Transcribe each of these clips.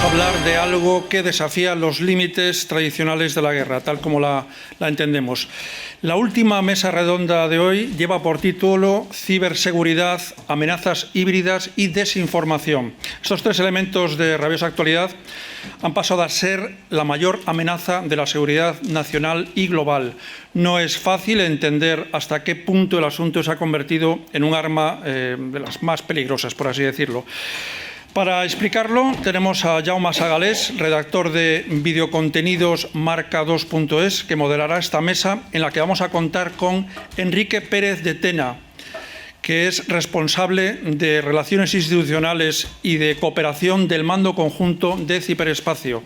vamos a hablar de algo que desafía los límites tradicionales de la guerra, tal como la entendemos. La última mesa redonda de hoy lleva por título Ciberseguridad, amenazas híbridas y desinformación. Estos tres elementos de rabiosa actualidad han pasado a ser la mayor amenaza de la seguridad nacional y global. No es fácil entender hasta qué punto el asunto se ha convertido en un arma de las más peligrosas, por así decirlo. Para explicarlo, tenemos a Jaume Sagalés, redactor de videocontenidos Marca2.es, que moderará esta mesa en la que vamos a contar con Enrique Pérez de Tena, que es responsable de Relaciones Institucionales y de Cooperación del Mando Conjunto de Ciberespacio.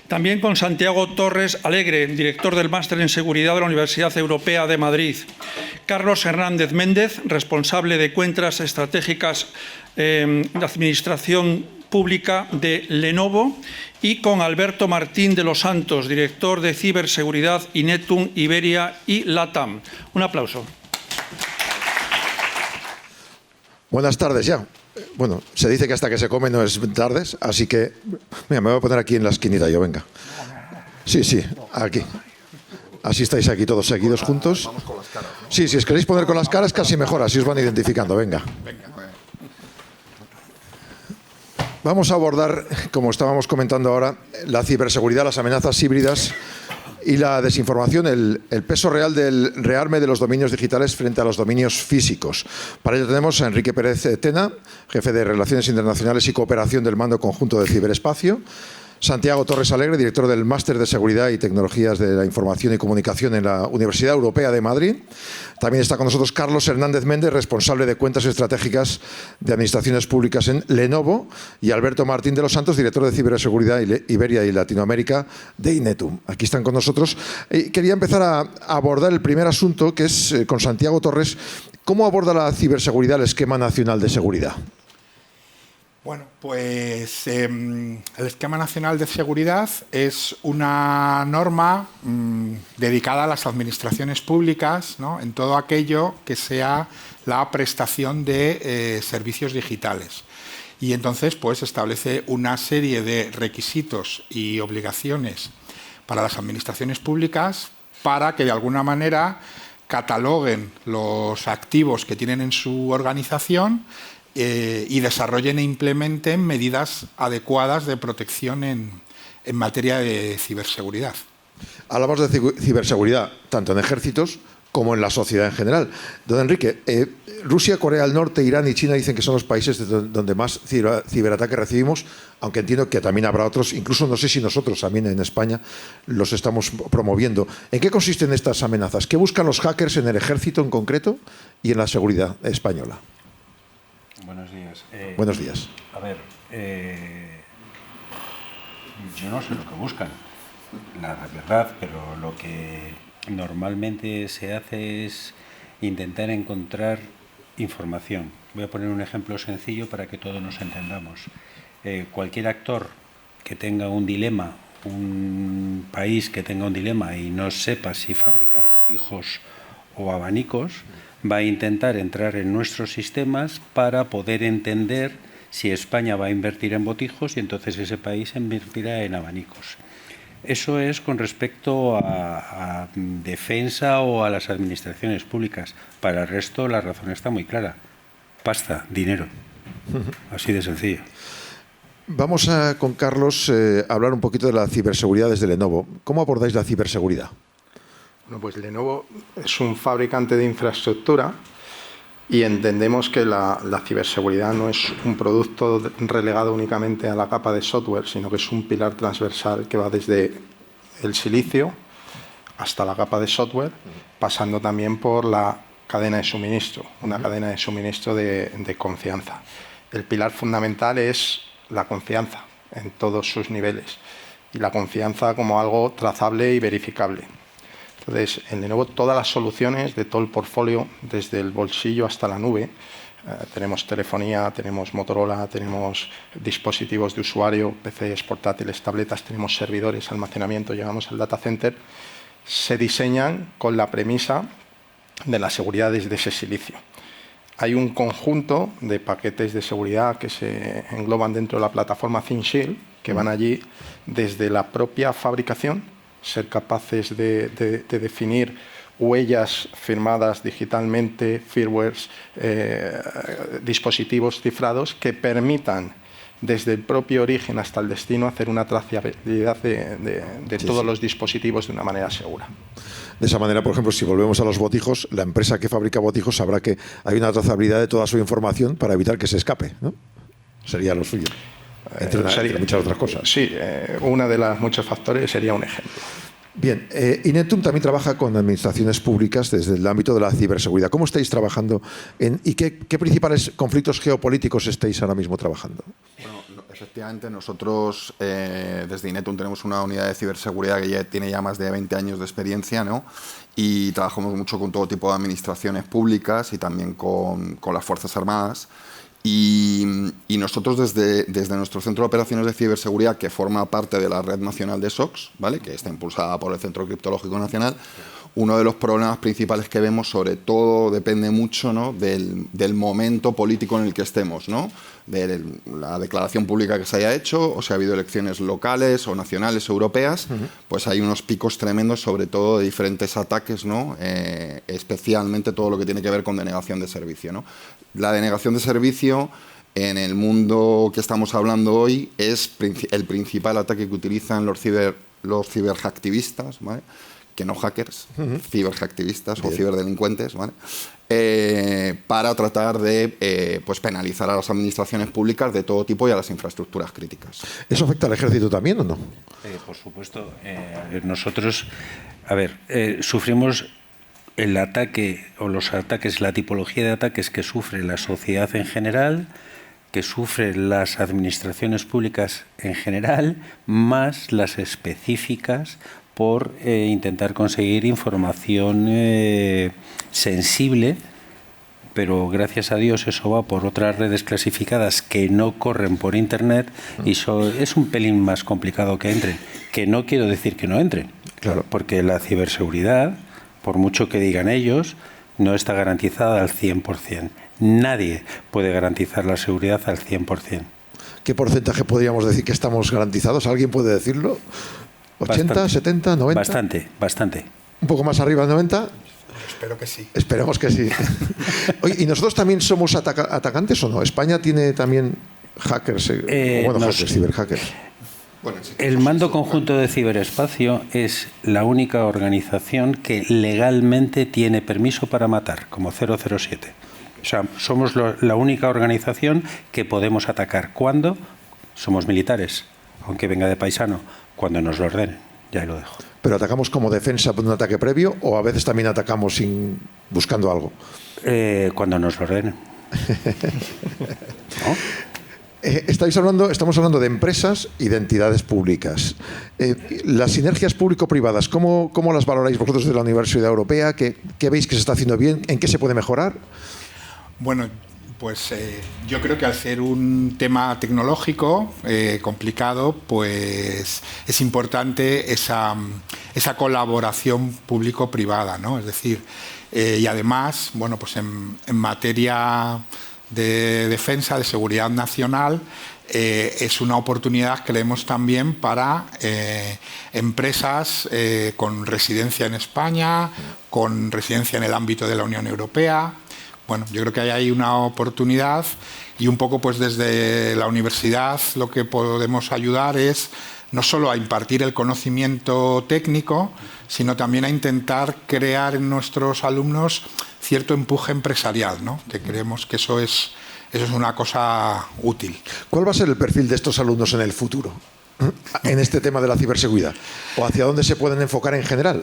También con Santiago Torres Alegre, director del Máster en Seguridad de la Universidad Europea de Madrid. Carlos Hernández Méndez, responsable de Cuentas Estratégicas de Administración Pública de Lenovo. Y con Alberto Martín de los Santos, director de Ciberseguridad Inetum, Iberia y LATAM. Un aplauso. Buenas tardes ya. Bueno, se dice que hasta que se come no es tardes, así que mira, me voy a poner aquí en la esquinita yo, venga. Sí, aquí. Así estáis aquí todos seguidos juntos. Vamos con las caras, ¿no? Sí, si os queréis poner con las caras casi mejor, así os van identificando, venga. Vamos a abordar, como estábamos comentando ahora, la ciberseguridad, las amenazas híbridas y la desinformación, el peso real del rearme de los dominios digitales frente a los dominios físicos. Para ello tenemos a Enrique Pérez Tena, jefe de Relaciones Internacionales y Cooperación del Mando Conjunto de Ciberespacio, Santiago Torres Alegre, director del Máster de Seguridad y Tecnologías de la Información y Comunicación en la Universidad Europea de Madrid. También está con nosotros Carlos Hernández Méndez, responsable de Cuentas Estratégicas de Administraciones Públicas en Lenovo, y Alberto Martín de los Santos, director de Ciberseguridad Iberia y Latinoamérica de Inetum. Aquí están con nosotros. Quería empezar a abordar el primer asunto, que es con Santiago Torres. ¿Cómo aborda la ciberseguridad el esquema nacional de seguridad? Bueno, pues el Esquema Nacional de Seguridad es una norma dedicada a las administraciones públicas, ¿no?, en todo aquello que sea la prestación de servicios digitales. Y entonces pues establece una serie de requisitos y obligaciones para las administraciones públicas para que de alguna manera cataloguen los activos que tienen en su organización y desarrollen e implementen medidas adecuadas de protección en materia de ciberseguridad. Hablamos de ciberseguridad tanto en ejércitos como en la sociedad en general. Don Enrique, Rusia, Corea del Norte, Irán y China dicen que son los países donde más ciberataques recibimos, aunque entiendo que también habrá otros, incluso no sé si nosotros también en España los estamos promoviendo. ¿En qué consisten estas amenazas? ¿Qué buscan los hackers en el ejército en concreto y en la seguridad española? Buenos días. Buenos días. A ver, yo no sé lo que buscan, la verdad, pero lo que normalmente se hace es intentar encontrar información. Voy a poner un ejemplo sencillo para que todos nos entendamos. Cualquier actor que tenga un dilema, un país que tenga un dilema y no sepa si fabricar botijos o abanicos, va a intentar entrar en nuestros sistemas para poder entender si España va a invertir en botijos y entonces ese país invertirá en abanicos. Eso es con respecto a defensa o a las administraciones públicas. Para el resto la razón está muy clara. Pasta, dinero. Así de sencillo. Vamos con Carlos a hablar un poquito de la ciberseguridad desde Lenovo. ¿Cómo abordáis la ciberseguridad? Bueno, pues Lenovo es un fabricante de infraestructura y entendemos que la ciberseguridad no es un producto relegado únicamente a la capa de software, sino que es un pilar transversal que va desde el silicio hasta la capa de software, pasando también por la cadena de suministro, una cadena de suministro de confianza. El pilar fundamental es la confianza en todos sus niveles y la confianza como algo trazable y verificable. Entonces, en Lenovo todas las soluciones de todo el portfolio, desde el bolsillo hasta la nube, tenemos telefonía, tenemos Motorola, tenemos dispositivos de usuario, PCs, portátiles, tabletas, tenemos servidores, almacenamiento, llegamos al data center, se diseñan con la premisa de la seguridad desde ese silicio. hay un conjunto de paquetes de seguridad que se engloban dentro de la plataforma ThinShield, que van allí desde la propia fabricación, ser capaces de definir huellas firmadas digitalmente, firmwares, dispositivos cifrados que permitan desde el propio origen hasta el destino hacer una trazabilidad de todos los dispositivos de una manera segura. De esa manera, por ejemplo, si volvemos a los botijos, la empresa que fabrica botijos sabrá que hay una trazabilidad de toda su información para evitar que se escape, ¿no? Sería lo suyo, entre muchas otras cosas. Sí, una de los muchos factores sería un ejemplo. Bien, Inetum también trabaja con administraciones públicas desde el ámbito de la ciberseguridad. ¿Cómo estáis trabajando y qué principales conflictos geopolíticos estáis ahora mismo trabajando? Bueno, efectivamente, nosotros desde Inetum tenemos una unidad de ciberseguridad que tiene ya más de 20 años de experiencia, ¿no? Y trabajamos mucho con todo tipo de administraciones públicas y también con las Fuerzas Armadas. Y nosotros desde nuestro Centro de Operaciones de Ciberseguridad, que forma parte de la Red Nacional de SOCs, ¿vale?, que está impulsada por el Centro Criptológico Nacional, uno de los problemas principales que vemos, sobre todo, depende mucho, ¿no?, del momento político en el que estemos, ¿no?, de la declaración pública que se haya hecho, o si ha habido elecciones locales o nacionales o europeas, pues hay unos picos tremendos, sobre todo de diferentes ataques, ¿no?, especialmente todo lo que tiene que ver con denegación de servicio, ¿no? La denegación de servicio en el mundo que estamos hablando hoy es el principal ataque que utilizan los ciberhacktivistas, ¿vale?, que no hackers, ciberhacktivistas o ciberdelincuentes, ¿vale?, para tratar de pues penalizar a las administraciones públicas de todo tipo y a las infraestructuras críticas. ¿Eso afecta al ejército también o no? Por supuesto. Nosotros, sufrimos el ataque o los ataques, la tipología de ataques que sufre la sociedad en general, que sufren las administraciones públicas en general, más las específicas por intentar conseguir información sensible, pero gracias a Dios eso va por otras redes clasificadas que no corren por Internet y es un pelín más complicado que entren, que no quiero decir que no entren, claro, porque la ciberseguridad, por mucho que digan ellos, no está garantizada al 100%. Nadie puede garantizar la seguridad al 100%. ¿Qué porcentaje podríamos decir que estamos garantizados? ¿Alguien puede decirlo? ¿80, Bastante. 70, 90? Bastante. ¿Un poco más arriba de 90? Espero que sí. Esperemos que sí. Oye, ¿y nosotros también somos atacantes o no? ¿España tiene también hackers, ciberhackers? Bueno, sí, el Mando Conjunto de Ciberespacio es la única organización que legalmente tiene permiso para matar, como 007. O sea, somos la única organización que podemos atacar. ¿Cuándo? Somos militares, aunque venga de paisano, cuando nos lo ordenen. Ya lo dejo. ¿Pero atacamos como defensa por un ataque previo o a veces también atacamos buscando algo? Cuando nos lo ordenen. ¿No? Estamos hablando de empresas y de entidades públicas. Las sinergias público-privadas, ¿cómo las valoráis vosotros de la Universidad Europea? ¿Qué veis que se está haciendo bien? ¿En qué se puede mejorar? Bueno, pues yo creo que al ser un tema tecnológico complicado, pues es importante esa colaboración público-privada, ¿no? Es decir, y además, bueno, pues en materia de defensa, de seguridad nacional, es una oportunidad, creemos, también para empresas con residencia en España, con residencia en el ámbito de la Unión Europea. Bueno, yo creo que ahí hay una oportunidad y un poco pues desde la universidad lo que podemos ayudar es no solo a impartir el conocimiento técnico, sino también a intentar crear en nuestros alumnos cierto empuje empresarial, ¿no? Que creemos que eso es una cosa útil. ¿Cuál va a ser el perfil de estos alumnos en el futuro, en este tema de la ciberseguridad? ¿O hacia dónde se pueden enfocar en general?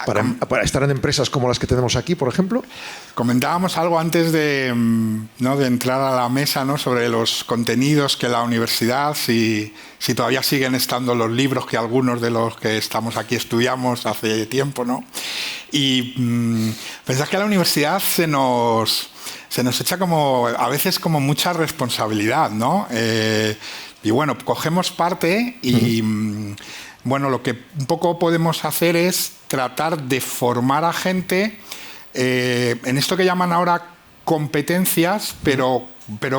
¿Para estar en empresas como las que tenemos aquí, por ejemplo? Comentábamos algo antes de entrar a la mesa, ¿no?, sobre los contenidos que la universidad, si todavía siguen estando los libros que algunos de los que estamos aquí estudiamos hace tiempo, ¿no? Y pensad que a la universidad se nos echa como a veces como mucha responsabilidad, ¿no? Y bueno, cogemos parte y bueno, lo que un poco podemos hacer es tratar de formar a gente en esto que llaman ahora competencias, pero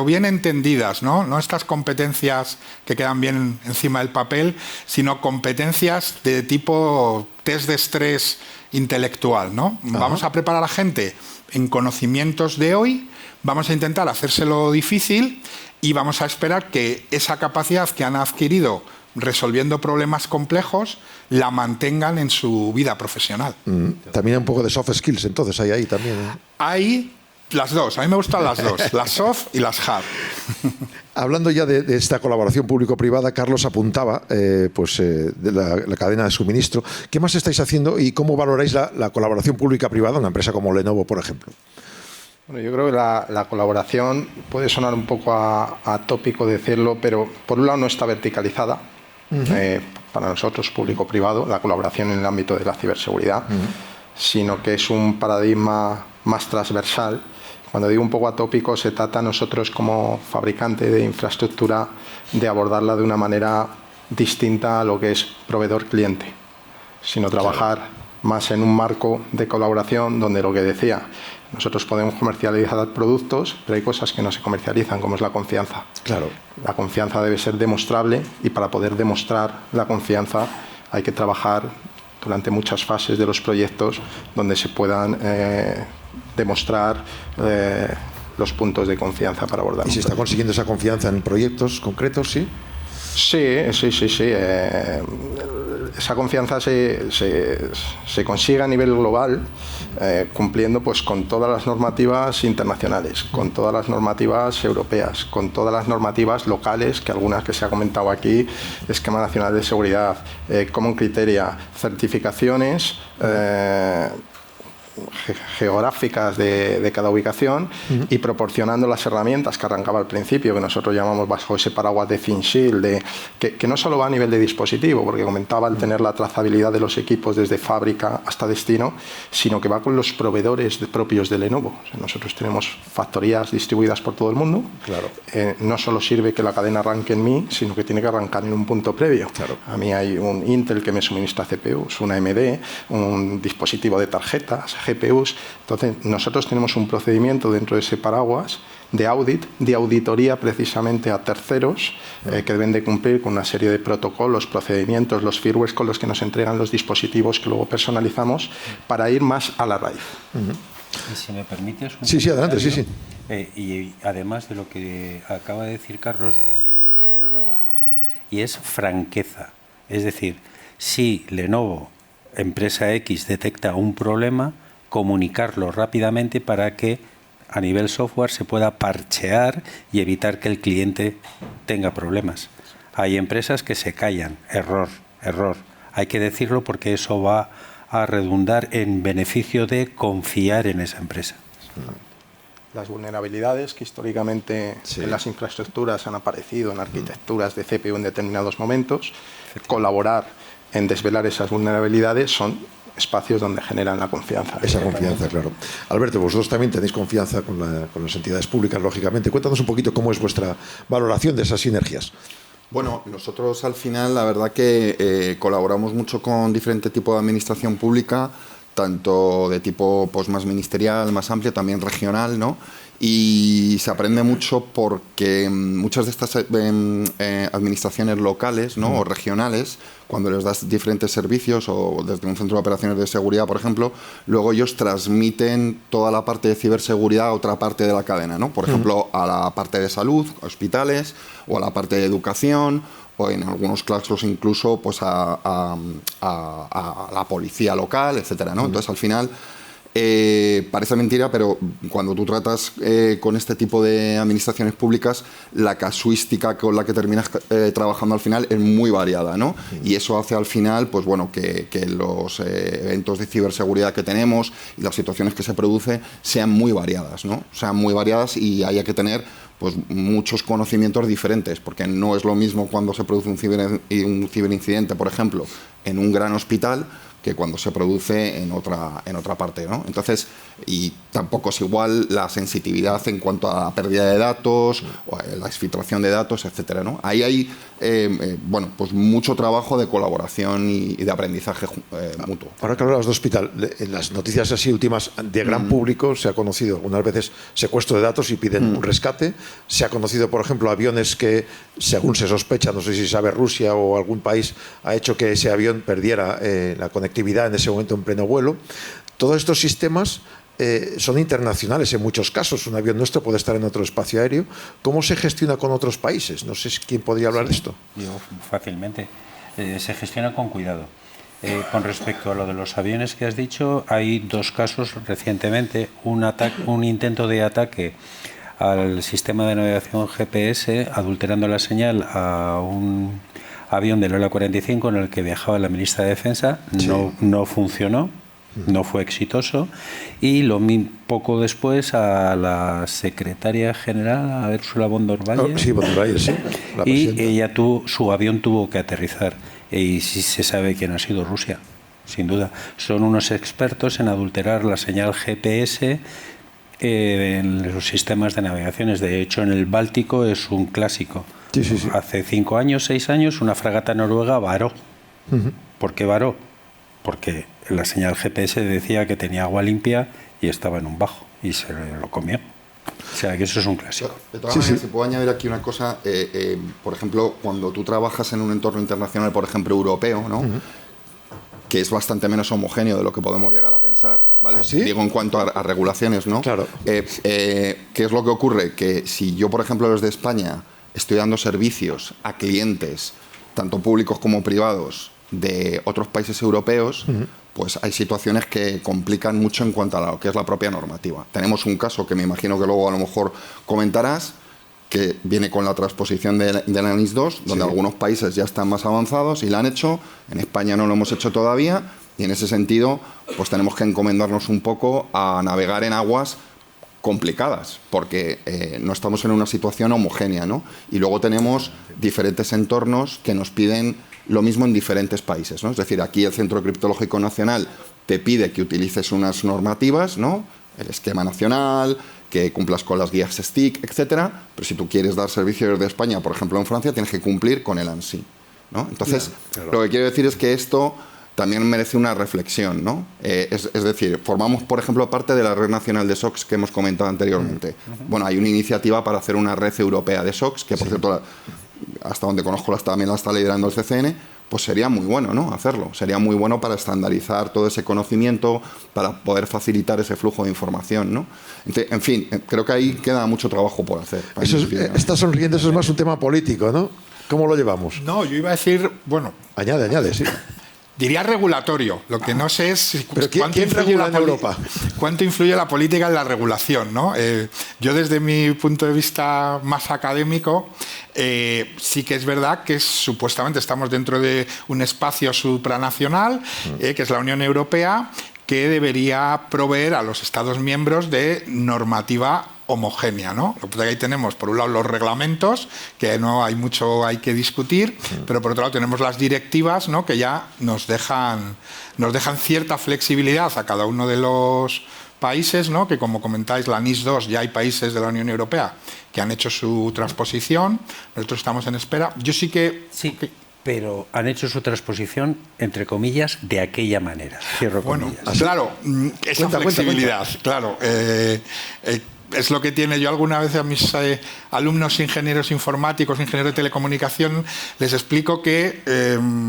bien entendidas, ¿no? No estas competencias que quedan bien encima del papel, sino competencias de tipo test de estrés intelectual, ¿no? Vamos a preparar a la gente en conocimientos de hoy, vamos a intentar hacérselo difícil y vamos a esperar que esa capacidad que han adquirido resolviendo problemas complejos la mantengan en su vida profesional. También hay un poco de soft skills, entonces hay ahí también. Hay las dos, a mí me gustan las dos, las soft y las hard. Hablando ya de esta colaboración público-privada, Carlos apuntaba de la cadena de suministro. ¿Qué más estáis haciendo y cómo valoráis la colaboración pública-privada en una empresa como Lenovo, por ejemplo? Bueno, yo creo que la colaboración puede sonar un poco atópico decirlo, pero por un lado no está verticalizada. Para nosotros, público-privado, la colaboración en el ámbito de la ciberseguridad, sino que es un paradigma más transversal. Cuando digo un poco atópico, se trata nosotros como fabricante de infraestructura de abordarla de una manera distinta a lo que es proveedor-cliente, sino trabajar más en un marco de colaboración donde lo que decía, nosotros podemos comercializar productos, pero hay cosas que no se comercializan, como es la confianza. Claro. La confianza debe ser demostrable y para poder demostrar la confianza hay que trabajar durante muchas fases de los proyectos donde se puedan demostrar los puntos de confianza para abordar. ¿Y se está consiguiendo esa confianza en proyectos concretos, sí? Sí. Esa confianza se consigue a nivel global cumpliendo pues con todas las normativas internacionales, con todas las normativas europeas, con todas las normativas locales, que algunas que se ha comentado aquí, Esquema Nacional de Seguridad, Common Criteria, certificaciones geográficas de cada ubicación y proporcionando las herramientas que arrancaba al principio, que nosotros llamamos bajo ese paraguas de ThinShield, que no solo va a nivel de dispositivo, porque comentaba el tener la trazabilidad de los equipos desde fábrica hasta destino, sino que va con los proveedores propios de Lenovo. O sea, nosotros tenemos factorías distribuidas por todo el mundo. Claro. No solo sirve que la cadena arranque en mí, sino que tiene que arrancar en un punto previo. Claro. A mí hay un Intel que me suministra CPUs, una AMD, un dispositivo de tarjetas, GPUs. Entonces, nosotros tenemos un procedimiento dentro de ese paraguas de audit, de auditoría precisamente a terceros que deben de cumplir con una serie de protocolos, procedimientos, los firmwares con los que nos entregan los dispositivos que luego personalizamos para ir más a la raíz. Y si me permites un Sí, adelante, sí. Y además de lo que acaba de decir Carlos, yo añadiría una nueva cosa, y es franqueza. Es decir, si Lenovo, empresa X, detecta un problema, comunicarlo rápidamente para que a nivel software se pueda parchear y evitar que el cliente tenga problemas. Hay empresas que se callan, error. Hay que decirlo porque eso va a redundar en beneficio de confiar en esa empresa. Las vulnerabilidades que históricamente en las infraestructuras han aparecido en arquitecturas de CPU en determinados momentos, colaborar en desvelar esas vulnerabilidades son espacios donde generan la confianza. Esa confianza, claro. Alberto, vosotros también tenéis confianza con las entidades públicas, lógicamente. Cuéntanos un poquito cómo es vuestra valoración de esas sinergias. Bueno, nosotros al final la verdad que colaboramos mucho con diferentes tipos de administración pública, tanto de tipo pues, más ministerial, más amplio, también regional, ¿no? Y se aprende mucho porque muchas de estas administraciones locales, ¿no? O regionales, cuando les das diferentes servicios o desde un centro de operaciones de seguridad, por ejemplo, luego ellos transmiten toda la parte de ciberseguridad a otra parte de la cadena, ¿no? Por ejemplo, a la parte de salud, hospitales, o a la parte de educación, o en algunos casos incluso pues a la policía local, etcétera, ¿no? Entonces, al final, parece mentira, pero cuando tú tratas con este tipo de administraciones públicas, la casuística con la que terminas trabajando al final es muy variada, ¿no? Y eso hace al final, pues bueno, que los eventos de ciberseguridad que tenemos y las situaciones que se producen sean muy variadas, ¿no? Sean muy variadas y haya que tener pues muchos conocimientos diferentes, porque no es lo mismo cuando se produce un ciberincidente, por ejemplo, en un gran hospital, que cuando se produce en otra parte, ¿no? Entonces, y tampoco es igual la sensitividad en cuanto a la pérdida de datos, o a la exfiltración de datos, etcétera, ¿no? Ahí hay bueno, pues mucho trabajo de colaboración y de aprendizaje mutuo. Ahora que hablas de hospital, en las noticias así últimas de gran público se ha conocido algunas veces secuestro de datos y piden un rescate. Se ha conocido, por ejemplo, aviones que, según se sospecha, no sé si sabe Rusia o algún país, ha hecho que ese avión perdiera la conectividad en ese momento en pleno vuelo. Todos estos sistemas son internacionales en muchos casos. Un avión nuestro puede estar en otro espacio aéreo. ¿Cómo se gestiona con otros países? No sé quién podría hablar de esto. Yo, fácilmente. Se gestiona con cuidado. Con respecto a lo de los aviones que has dicho, hay 2 casos recientemente. Un intento de ataque al sistema de navegación GPS, adulterando la señal a un avión del Ola 45 en el que viajaba la ministra de Defensa. Sí. No funcionó. No fue exitoso, y poco después a la secretaria general, a Ursula von der Leyen, sí, von der Leyen, sí, y su avión tuvo que aterrizar, y sí se sabe quién ha sido Rusia, sin duda. Son unos expertos en adulterar la señal GPS en los sistemas de navegaciones. De hecho, en el Báltico es un clásico. Sí, sí, sí. Hace 5 años, 6 años, una fragata noruega varó. ¿Por qué varó? Porque la señal GPS decía que tenía agua limpia y estaba en un bajo y se lo comió. O sea, que eso es un clásico. De todas maneras, se puede añadir aquí una cosa. Por ejemplo, cuando tú trabajas en un entorno internacional, por ejemplo, europeo, ¿no? Que es bastante menos homogéneo de lo que podemos llegar a pensar, ¿vale? ¿Sí? Digo, en cuanto a regulaciones, ¿no? Claro. ¿Qué es lo que ocurre? Que si yo, por ejemplo, desde España estoy dando servicios a clientes, tanto públicos como privados, de otros países europeos, pues hay situaciones que complican mucho en cuanto a lo que es la propia normativa. Tenemos un caso que me imagino que luego a lo mejor comentarás, que viene con la transposición de la NIS 2, donde algunos países ya están más avanzados y la han hecho, en España no lo hemos hecho todavía, y en ese sentido pues tenemos que encomendarnos un poco a navegar en aguas complicadas, porque no estamos en una situación homogénea, ¿no? Y luego tenemos diferentes entornos que nos piden lo mismo en diferentes países, ¿no? Es decir, aquí el Centro Criptológico Nacional te pide que utilices unas normativas, ¿no? El esquema nacional, que cumplas con las guías STIC, etcétera, pero si tú quieres dar servicio desde España, por ejemplo en Francia, tienes que cumplir con el ANSI, ¿no? Entonces, claro. Lo que quiero decir es que esto también merece una reflexión, ¿no? Es decir, formamos, por ejemplo, parte de la Red Nacional de SOCs que hemos comentado anteriormente. Bueno, hay una iniciativa para hacer una red europea de SOCs, que por cierto, hasta donde conozco también la está liderando el CCN, pues sería muy bueno, ¿no? Hacerlo. Sería muy bueno para estandarizar todo ese conocimiento, para poder facilitar ese flujo de información, ¿no? Entonces, en fin, creo que ahí queda mucho trabajo por hacer. Está sonriendo, eso es más un tema político, ¿no? ¿Cómo lo llevamos? No, yo iba a decir, bueno... Añade, sí. Diría regulatorio. Lo que no sé es ¿quién regula en Europa? Cuánto influye la política en la regulación, ¿no? Yo desde mi punto de vista más académico sí que es verdad que supuestamente estamos dentro de un espacio supranacional, que es la Unión Europea, que debería proveer a los Estados miembros de normativa homogénea, ¿no? Lo que ahí tenemos, por un lado, los reglamentos, que no hay mucho hay que discutir, pero por otro lado tenemos las directivas, ¿no? Que ya nos dejan cierta flexibilidad a cada uno de los países, ¿no? Que como comentáis, la NIS 2 ya hay países de la Unión Europea que han hecho su transposición, nosotros estamos en espera. Yo sí que... Pero han hecho su transposición, entre comillas, de aquella manera. Cierro comillas. Bueno, claro, esa flexibilidad, claro. Es lo que tiene. Yo alguna vez a mis alumnos ingenieros informáticos, ingenieros de telecomunicación, les explico que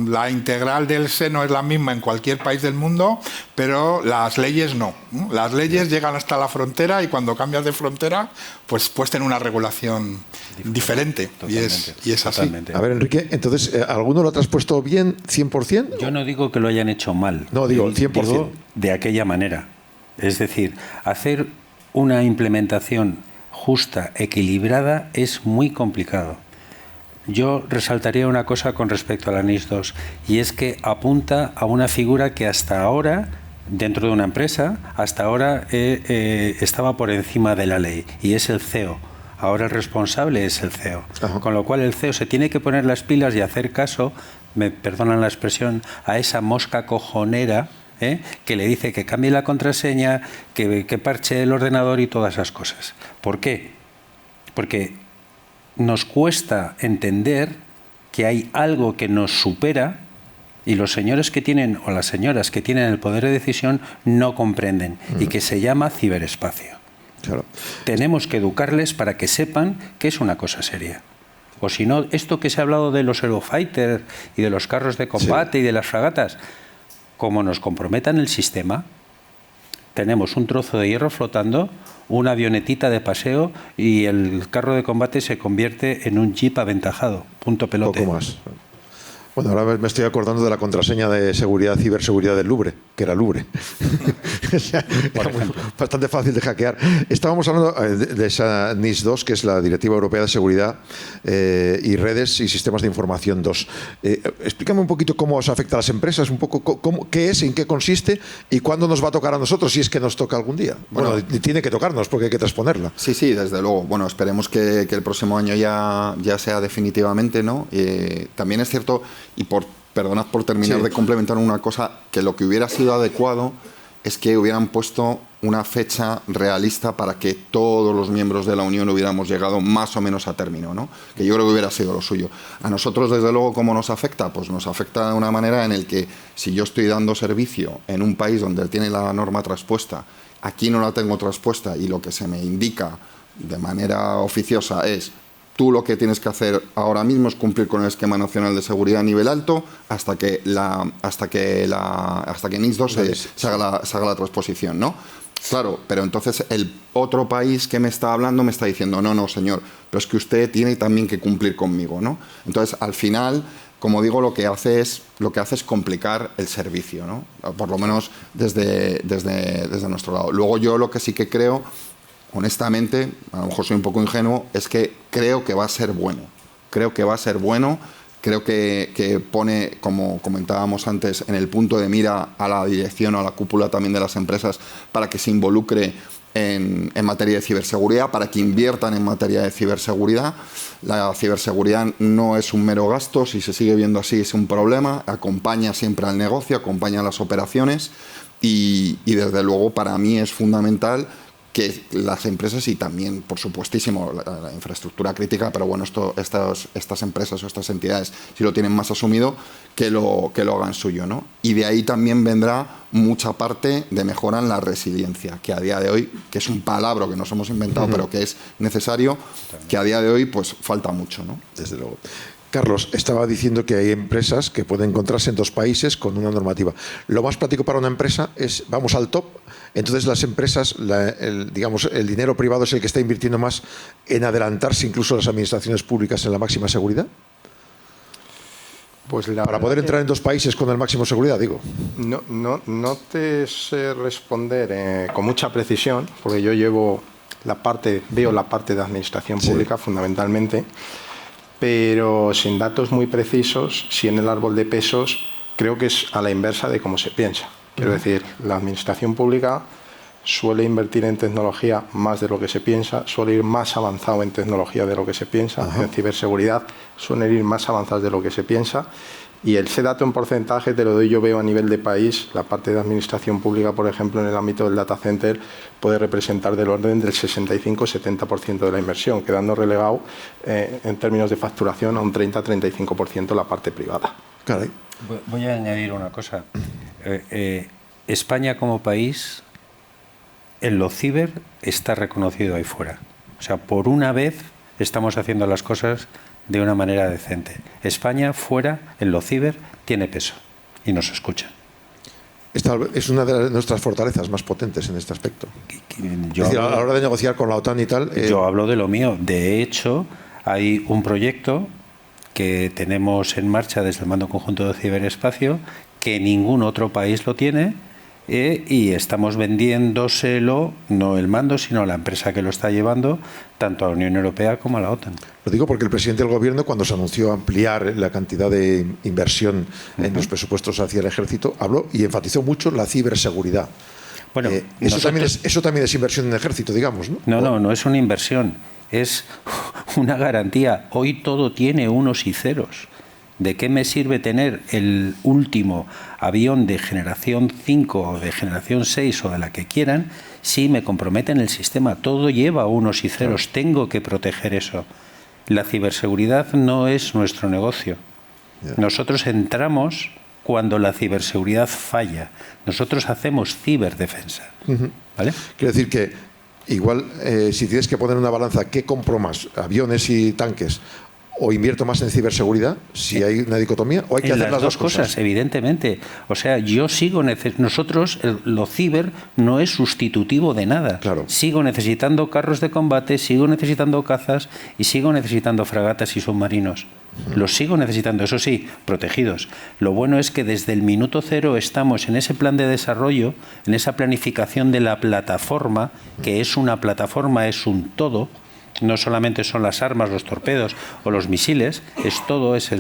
la integral del seno es la misma en cualquier país del mundo, pero las leyes no. Las leyes llegan hasta la frontera y cuando cambias de frontera, pues puedes tener una regulación diferente. Y es así. Totalmente. A ver, Enrique, entonces, ¿alguno lo ha traspuesto bien, 100%? Yo no digo que lo hayan hecho mal. No, digo 100%. Digo de aquella manera. Es decir, hacer una implementación justa, equilibrada, es muy complicado. Yo resaltaría una cosa con respecto a la NIS 2, y es que apunta a una figura que hasta ahora, dentro de una empresa, hasta ahora estaba por encima de la ley, y es el CEO. Ahora el responsable es el CEO. Ajá. Con lo cual el CEO se tiene que poner las pilas y hacer caso, me perdonan la expresión, a esa mosca cojonera que le dice que cambie la contraseña, que parche el ordenador y todas esas cosas. ¿Por qué? Porque nos cuesta entender que hay algo que nos supera y los señores que tienen, o las señoras que tienen el poder de decisión, no comprenden, y que se llama ciberespacio. Claro. Tenemos que educarles para que sepan que es una cosa seria. O si no, esto que se ha hablado de los Eurofighters y de los carros de combate y de las fragatas, como nos comprometan el sistema, tenemos un trozo de hierro flotando, una avionetita de paseo y el carro de combate se convierte en un jeep aventajado. Punto pelote. Poco más. Bueno, ahora me estoy acordando de la contraseña de seguridad, ciberseguridad del Louvre, que era Louvre. Era bastante fácil de hackear. Estábamos hablando de esa NIS-2, que es la Directiva Europea de Seguridad y Redes y Sistemas de Información 2. Explícame un poquito cómo os afecta a las empresas, un poco qué es, en qué consiste y cuándo nos va a tocar a nosotros, si es que nos toca algún día. Bueno, tiene que tocarnos porque hay que transponerla. Sí, desde luego. Bueno, esperemos que el próximo año ya sea definitivamente, ¿no? También es cierto, y perdonad por terminar de complementar una cosa, que lo que hubiera sido adecuado es que hubieran puesto una fecha realista para que todos los miembros de la Unión hubiéramos llegado más o menos a término, ¿no? Que yo creo que hubiera sido lo suyo. A nosotros, desde luego, ¿cómo nos afecta? Pues nos afecta de una manera en el que si yo estoy dando servicio en un país donde él tiene la norma traspuesta, aquí no la tengo traspuesta y lo que se me indica de manera oficiosa es: tú lo que tienes que hacer ahora mismo es cumplir con el esquema nacional de seguridad a nivel alto hasta que NIS2 se haga la transposición, ¿no? Claro, pero entonces el otro país que me está hablando me está diciendo: no, señor, pero es que usted tiene también que cumplir conmigo, ¿no? Entonces, al final, como digo, lo que hace es complicar el servicio, ¿no? Por lo menos desde nuestro lado. Luego, yo lo que sí que creo, honestamente, a lo mejor soy un poco ingenuo, es que creo que va a ser bueno. Creo que pone, como comentábamos antes, en el punto de mira a la dirección o a la cúpula también de las empresas para que se involucre en materia de ciberseguridad, para que inviertan en materia de ciberseguridad. La ciberseguridad no es un mero gasto, si se sigue viendo así es un problema, acompaña siempre al negocio, acompaña a las operaciones y desde luego para mí es fundamental que las empresas, y también, por supuestísimo, la infraestructura crítica, pero bueno, estas empresas o estas entidades, si lo tienen más asumido, que lo hagan suyo, ¿no? Y de ahí también vendrá mucha parte de mejora en la resiliencia, que a día de hoy, que es un palabra que nos hemos inventado, pero que es necesario, que a día de hoy pues falta mucho, ¿no? Desde luego. Carlos, estaba diciendo que hay empresas que pueden encontrarse en dos países con una normativa. Lo más práctico para una empresa es, vamos al top, entonces las empresas, el dinero privado es el que está invirtiendo más en adelantarse incluso las administraciones públicas en la máxima seguridad. Pues para poder entrar en dos países con el máximo seguridad, digo. No te sé responder con mucha precisión, porque yo veo la parte de administración pública fundamentalmente, pero sin datos muy precisos, si en el árbol de pesos, creo que es a la inversa de cómo se piensa. Quiero decir, la administración pública suele invertir en tecnología más de lo que se piensa, suele ir más avanzado en tecnología de lo que se piensa, en ciberseguridad suele ir más avanzados de lo que se piensa, y ese dato en porcentaje te lo doy, yo veo a nivel de país, la parte de administración pública, por ejemplo, en el ámbito del data center, puede representar del orden del 65-70% de la inversión, quedando relegado en términos de facturación a un 30-35% la parte privada. Caray. Voy a añadir una cosa. España como país, en lo ciber, está reconocido ahí fuera. O sea, por una vez estamos haciendo las cosas de una manera decente. España, fuera, en lo ciber, tiene peso y nos escucha. Esta es una de nuestras fortalezas más potentes en este aspecto. Es decir, a la hora de negociar con la OTAN y tal... Yo hablo de lo mío. De hecho, hay un proyecto que tenemos en marcha desde el Mando Conjunto de Ciberespacio, que ningún otro país lo tiene, y estamos vendiéndoselo, no el mando, sino la empresa que lo está llevando, tanto a la Unión Europea como a la OTAN. Lo digo porque el presidente del Gobierno, cuando se anunció ampliar la cantidad de inversión en los presupuestos hacia el Ejército, habló y enfatizó mucho la ciberseguridad. Bueno, eso también es inversión en el Ejército, digamos, ¿no? No es una inversión. es una garantía. Hoy todo tiene unos y ceros. ¿De qué me sirve tener el último avión de generación 5 o de generación 6 o de la que quieran si me comprometen el sistema? Todo lleva unos y ceros. Claro. Tengo que proteger eso. La ciberseguridad no es nuestro negocio. Nosotros entramos cuando la ciberseguridad falla. Nosotros hacemos ciberdefensa. ¿Vale? Quiero decir que igual, si tienes que poner una balanza, ¿qué compro más? ¿Aviones y tanques? ¿O invierto más en ciberseguridad, si hay una dicotomía? ¿O hay que hacer las dos cosas? Evidentemente. O sea, yo sigo nosotros, lo ciber no es sustitutivo de nada. Claro. Sigo necesitando carros de combate, sigo necesitando cazas y sigo necesitando fragatas y submarinos. Los sigo necesitando, eso sí, protegidos. Lo bueno es que desde el minuto cero estamos en ese plan de desarrollo, en esa planificación de la plataforma, que es una plataforma, es un todo. No solamente son las armas, los torpedos o los misiles, es todo, es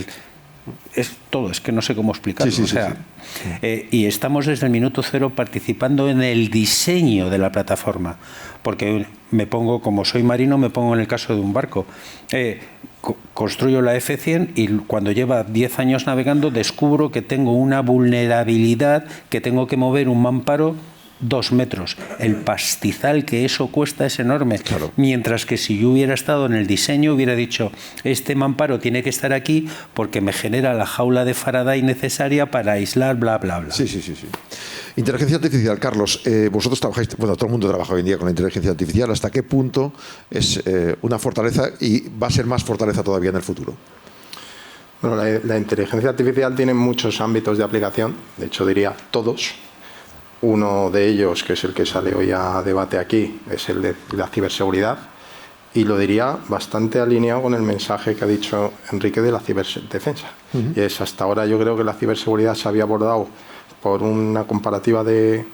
todo, es que no sé cómo explicarlo. Y estamos desde el minuto cero participando en el diseño de la plataforma, porque me pongo, como soy marino, me pongo en el caso de un barco. Construyo la F-100 y cuando lleva 10 años navegando descubro que tengo una vulnerabilidad, que tengo que mover un mamparo 2 metros. El pastizal que eso cuesta es enorme. Claro. Mientras que si yo hubiera estado en el diseño, hubiera dicho, este mamparo tiene que estar aquí porque me genera la jaula de Faraday necesaria para aislar, bla, bla, bla. Sí. Inteligencia artificial, Carlos, vosotros trabajáis, bueno, todo el mundo trabaja hoy en día con la inteligencia artificial. ¿Hasta qué punto es una fortaleza y va a ser más fortaleza todavía en el futuro? Bueno, la inteligencia artificial tiene muchos ámbitos de aplicación, de hecho diría todos. Uno de ellos, que es el que sale hoy a debate aquí, es el de la ciberseguridad, y lo diría bastante alineado con el mensaje que ha dicho Enrique de la ciberdefensa. Y es, hasta ahora yo creo que la ciberseguridad se había abordado por una comparativa de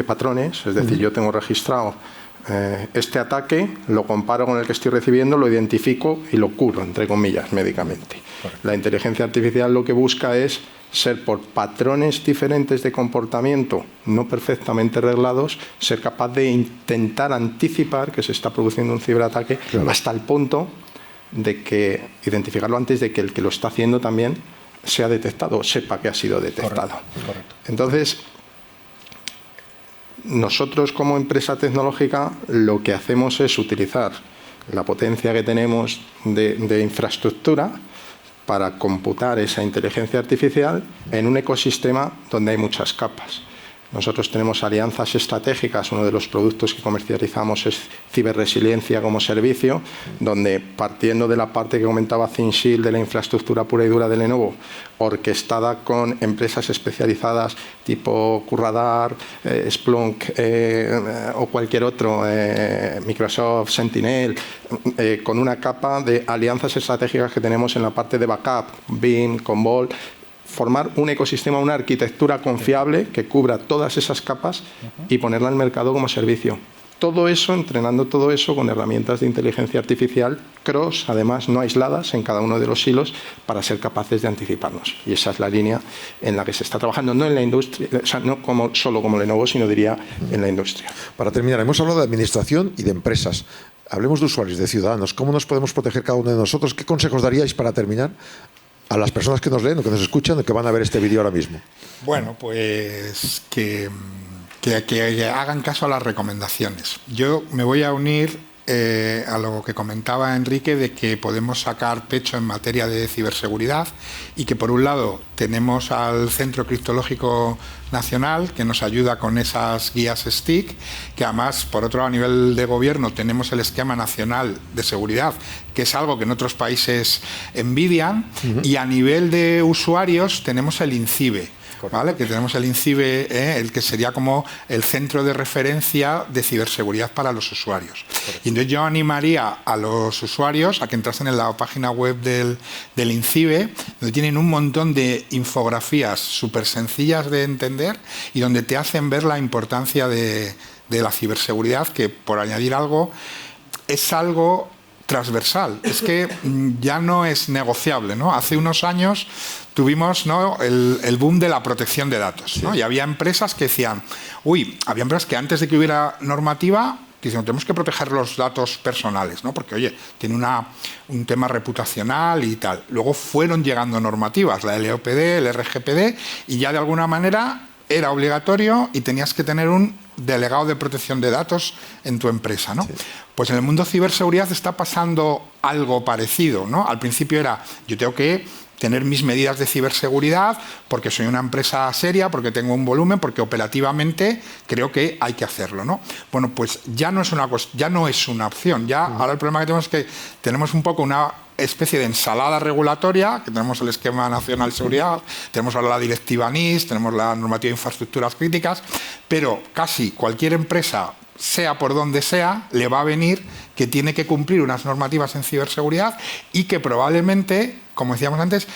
patrones, es decir, yo tengo registrado este ataque, lo comparo con el que estoy recibiendo, lo identifico y lo curo, entre comillas, médicamente. Correcto. La inteligencia artificial lo que busca es ser, por patrones diferentes de comportamiento no perfectamente reglados, ser capaz de intentar anticipar que se está produciendo un ciberataque, claro, hasta el punto de que identificarlo antes de que el que lo está haciendo también sea detectado, sepa que ha sido detectado. Correcto. Entonces, nosotros como empresa tecnológica lo que hacemos es utilizar la potencia que tenemos de infraestructura para computar esa inteligencia artificial en un ecosistema donde hay muchas capas. Nosotros tenemos alianzas estratégicas, uno de los productos que comercializamos es ciberresiliencia como servicio, donde partiendo de la parte que comentaba ThinShield de la infraestructura pura y dura de Lenovo, orquestada con empresas especializadas tipo QRadar, Splunk o cualquier otro, Microsoft Sentinel, con una capa de alianzas estratégicas que tenemos en la parte de backup, Beam, Commvault, formar un ecosistema, una arquitectura confiable que cubra todas esas capas y ponerla al mercado como servicio. Todo eso, entrenando todo eso con herramientas de inteligencia artificial cross, además no aisladas en cada uno de los hilos, para ser capaces de anticiparnos. Y esa es la línea en la que se está trabajando, no en la industria, o sea, no solo como Lenovo, sino diría en la industria. Para terminar, hemos hablado de administración y de empresas. Hablemos de usuarios, de ciudadanos. ¿Cómo nos podemos proteger cada uno de nosotros? ¿Qué consejos daríais para terminar a las personas que nos leen o que nos escuchan o que van a ver este vídeo ahora mismo? Bueno, pues que hagan caso a las recomendaciones. Yo me voy a unir a lo que comentaba Enrique, de que podemos sacar pecho en materia de ciberseguridad y que, por un lado, tenemos al Centro Criptológico Nacional, que nos ayuda con esas guías STIC, que además, por otro lado, a nivel de gobierno tenemos el Esquema Nacional de Seguridad, que es algo que en otros países envidian, y a nivel de usuarios tenemos el INCIBE, ¿vale? Que tenemos el INCIBE, el que sería como el centro de referencia de ciberseguridad para los usuarios. Correcto. Y entonces yo animaría a los usuarios a que entrasen en la página web del INCIBE, donde tienen un montón de infografías súper sencillas de entender y donde te hacen ver la importancia de la ciberseguridad, que, por añadir algo, es algo transversal, es que ya no es negociable, ¿no? Hace unos años tuvimos, ¿no?, el boom de la protección de datos, ¿no? Sí. Y había empresas que decían, había empresas que antes de que hubiera normativa diciendo tenemos que proteger los datos personales, ¿no? Porque, oye, tiene un tema reputacional y tal. Luego fueron llegando normativas, la LOPD, el RGPD, y ya de alguna manera era obligatorio y tenías que tener un delegado de protección de datos en tu empresa, ¿no? Sí. Pues en el mundo ciberseguridad está pasando algo parecido, ¿no? Al principio era, yo tengo que tener mis medidas de ciberseguridad porque soy una empresa seria, porque tengo un volumen, porque operativamente creo que hay que hacerlo, ¿no? Bueno, pues ya no es una opción. Ya ahora el problema que tenemos es que tenemos un poco una especie de ensalada regulatoria, que tenemos el Esquema Nacional de Seguridad, tenemos ahora la Directiva NIS, tenemos la Normativa de Infraestructuras Críticas, pero casi cualquier empresa, sea por donde sea, le va a venir que tiene que cumplir unas normativas en ciberseguridad y que probablemente, como decíamos antes,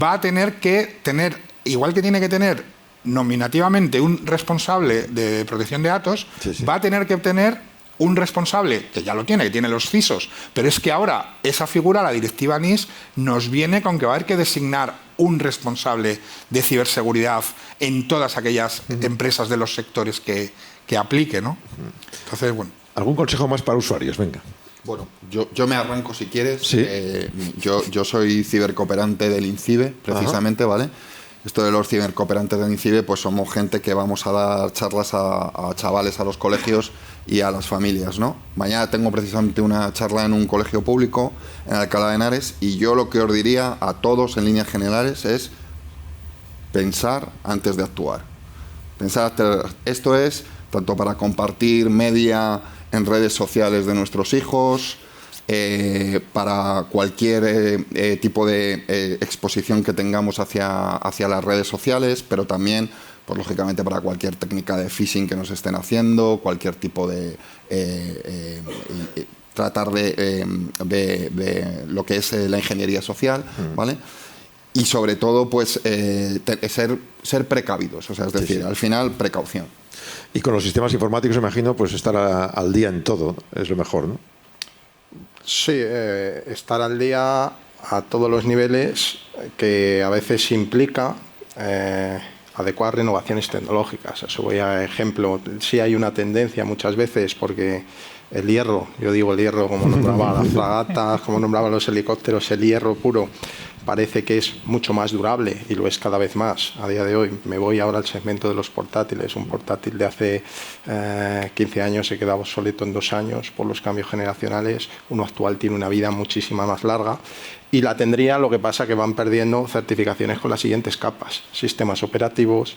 va a tener que tener, igual que tiene que tener nominativamente un responsable de protección de datos, va a tener que tener un responsable, que ya lo tiene, que tiene los CISOs, pero es que ahora esa figura, la Directiva NIS, nos viene con que va a haber que designar un responsable de ciberseguridad en todas aquellas empresas de los sectores que aplique, ¿no? Entonces, bueno. ¿Algún consejo más para usuarios? Venga. Bueno, yo me arranco si quieres. ¿Sí? Yo soy cibercooperante del INCIBE, precisamente, ¿vale? Esto de los cibercooperantes del INCIBE, pues somos gente que vamos a dar charlas a chavales, a los colegios y a las familias, ¿no? Mañana tengo precisamente una charla en un colegio público en Alcalá de Henares y yo lo que os diría a todos en líneas generales es pensar antes de actuar. Esto es tanto para compartir media en redes sociales de nuestros hijos, para cualquier tipo de exposición que tengamos hacia las redes sociales, pero también, pues lógicamente, para cualquier técnica de phishing que nos estén haciendo, cualquier tipo de tratar de lo que es la ingeniería social, ¿vale? Y sobre todo, pues ser precavidos, o sea, es decir, al final, precaución. Y con los sistemas informáticos, imagino, pues estar al día en todo es lo mejor, ¿no? Sí, estar al día a todos los niveles, que a veces implica adecuar renovaciones tecnológicas. Eso voy a ejemplo. Sí hay una tendencia muchas veces porque el hierro, yo digo el hierro como nombraba las fragatas, como nombraba los helicópteros, el hierro puro parece que es mucho más durable y lo es cada vez más a día de hoy. Me voy ahora al segmento de los portátiles. Un portátil de hace 15 años se quedaba obsoleto en 2 años por los cambios generacionales. Uno actual tiene una vida muchísima más larga y la tendría, lo que pasa que van perdiendo certificaciones con las siguientes capas, sistemas operativos,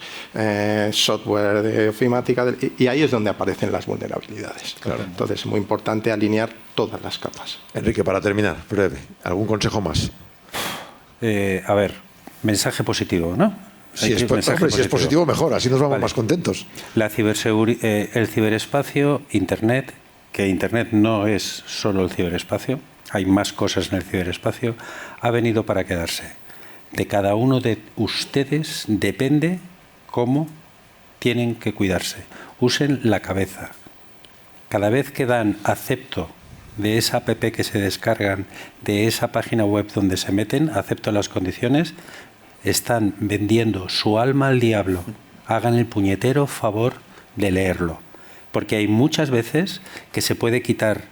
software de ofimática, y ahí es donde aparecen las vulnerabilidades. Claro. Entonces es muy importante alinear todas las capas. Enrique, para terminar, breve, ¿algún consejo más? A ver, mensaje positivo, ¿no? Si es positivo, mejor, así nos vamos más contentos. El ciberespacio, Internet, que Internet no es solo el ciberespacio, hay más cosas en el ciberespacio, ha venido para quedarse. De cada uno de ustedes depende cómo tienen que cuidarse. Usen la cabeza. Cada vez que dan acepto de esa app que se descargan, de esa página web donde se meten, acepto las condiciones, están vendiendo su alma al diablo. Hagan el puñetero favor de leerlo. Porque hay muchas veces que se puede quitar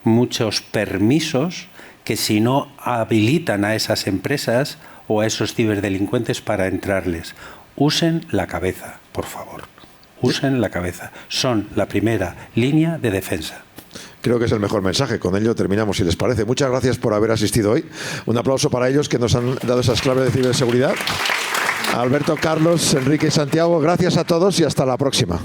muchos permisos que si no habilitan a esas empresas o a esos ciberdelincuentes para entrarles. Usen la cabeza, por favor. Usen la cabeza. Son la primera línea de defensa. Creo que es el mejor mensaje. Con ello terminamos, si les parece. Muchas gracias por haber asistido hoy. Un aplauso para ellos que nos han dado esas claves de ciberseguridad. Alberto, Carlos, Enrique y Santiago, gracias a todos y hasta la próxima.